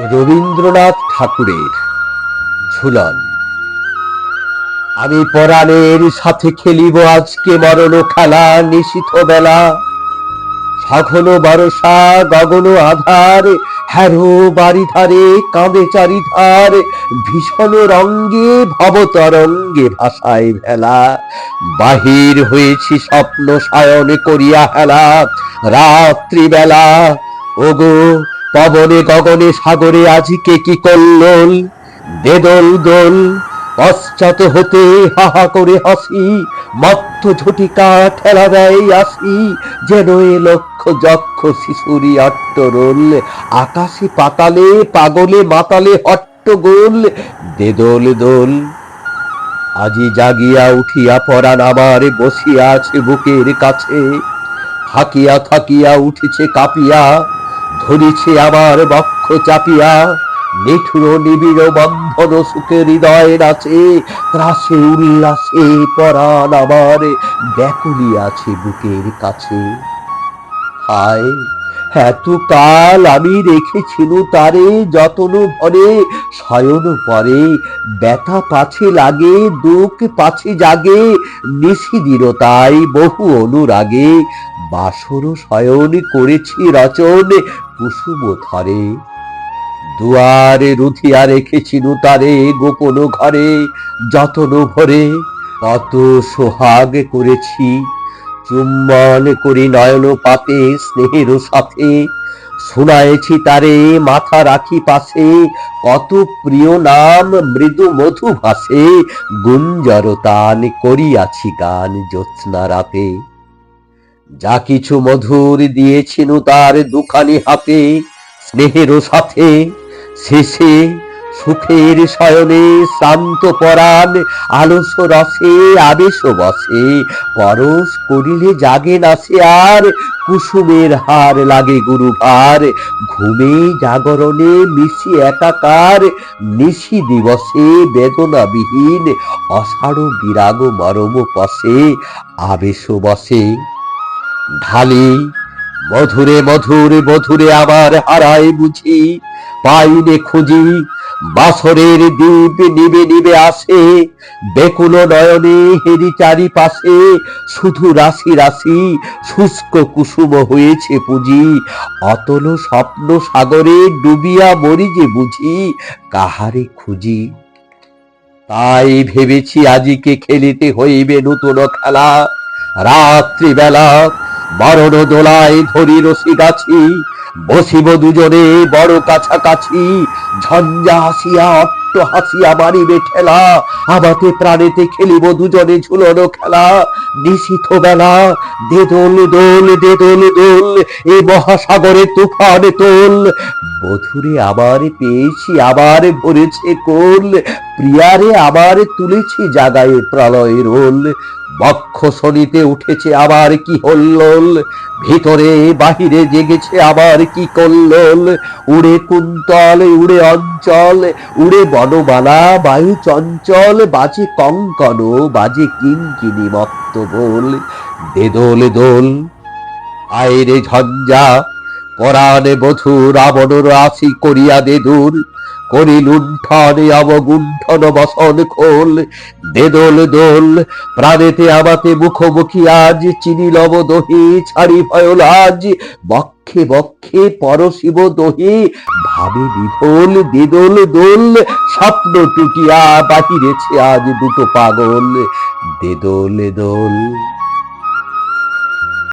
রবীন্দ্রনাথ ঠাকুরের ঝুলন। আমি পরাণের সাথে খেলিব আজকে মরণ খেলা, নিশীথ বেলা সঘন বরষা গগন আধার, হ্যারো বাড়ি ধারে কাঁদে চারিধার, ভীষণ রঙ্গে ভবতরঙ্গে ভাষায় ভেলা। বাহির হয়েছি স্বপ্ন সায়ন করিয়া হেলা, রাত্রিবেলা ওগো পবনে গগনে সাগরে আজিকে কি কল্লোল। দেদল দোল পশ্চাৎ হতে হাহা করে হাসি, মত্ত ঝটিকা ঠেলা দেয় আসি, যেন এ লক্ষ যক্ষ শিশুরি অট্টরোল। আকাশে পাতালে পাগলে মাতালে হট্টগোল। দেদল দোল আজি জাগিয়া উঠিয়া পরাণ আমার বসিয়া আছে বুকের কাছে, থাকিয়া থাকিয়া উঠেছে কাঁপিয়া, ধরিছে আমার বক্ষ চাপিয়া। নিঠুর নিবিড় বন্ধন সুখে হৃদয় নাচে, ত্রাসে উল্লাসে পরাণ আমার ব্যাকুলিয়াছে বুকের কাছে। হায় এত কাল আমি রেখেছিলু তারে যতন ভরে, শয়ন পরে ব্যথা পাছে লাগে দুঃখ পাছে জাগে, নিশিদিন তাই বহু অনুরাগে বাসর শয়ন করেছি রচন কুসুম ধরে। দুয়ারে রুধিয়া রেখেছিলু তারে গোপন ঘরে যতন ভরে, কত সোহাগ করেছি চুম্বন করি নয়ন পাতে স্নেহের সাথে, শুনায়েছি তারে মাথা রাখি পাশে, কত প্রিয় নাম মৃদু মধু ভাসে, গুঞ্জর তান করিয়াছি গান জ্যোৎস্না রাতে। যা কিছু মধুর দিয়েছিনু তার দুখানি হাতে স্নেহের সাথে, শেষে সুখের শয়নে শ্রান্ত পরাণ আলস রসে আবেশ বসে, পরশ করিলে জাগে নাসে আর কুসুমের হার লাগে গুরুভার। ঘুমে জাগরণে মিশি একাকার, নিশি দিবসে বেদনাবিহীন অসাড় বিরাগ মরম পশে আবেশ বসে। ঢালি মধুরে মধুরে মধুরে আবার হারায় বুঝি, পাইনে খুঁজি বাসরের দ্বীপ নিবে নিবে আসে, বেকুল নয়নে হেরি চারিপাশে শুধু রাশি রাশি শুষ্ক কুসুম হয়েছে পুঁজি। অতল স্বপ্ন সাগরে ডুবিয়া মরি যে বুঝি, কাহারে খুঁজি। তাই ভেবেছি আজিকে খেলিতে হইবে নূতন খেলা, রাত্রিবেলা মরণ দোলায় ধরি রশি গাছি, বসিব দুজনে বড় কাছাকাছি, ঝঞ্ঝা হাসিয়া অট্ট হাসিয়া মারিবে ঠেলা, আমাতে প্রাণেতে খেলিব দুজনে ঝুলন খেলা। নিশীথ বেলা দেদল দোল দেদল দোল এ মহাসাগরে তুফান তোল, বধুরে আবার পেয়েছি আবার ভরেছে কোল, প্রিয়ারে আবার তুলেছি জাগায় প্রলয় রোল। বক্ষ শনিতে উঠেছে আবার কি হল্লোল, ভিতরে বাহিরে জেগেছে আবার কি কল্লোল। উড়ে কুন্তল উড়ে অঞ্চল উড়ে বনমালা বায়ু চঞ্চল, বাজে কঙ্কন বাজে কিঙ্কিনি মত্ত বল। দেদল দোল আয়রে ঝঞ্ঝা পরাণে বধূ রাবণ রাশি করিয়া দেদুর, করি লুণ্ঠনে অবগুণ্ঠন বসন খোল। দেদল দোল প্রাণেতে আমাতে মুখোমুখি আজ, চিনি লব দহি ছাড়ি ভয় লাজ, বক্ষে বক্ষে পরশিব দহি ভাবে বিভোল। দেদল দোল স্বপ্ন টুটিয়া বাহিরেছে আজ দুটো পাগল। দেদল দোল।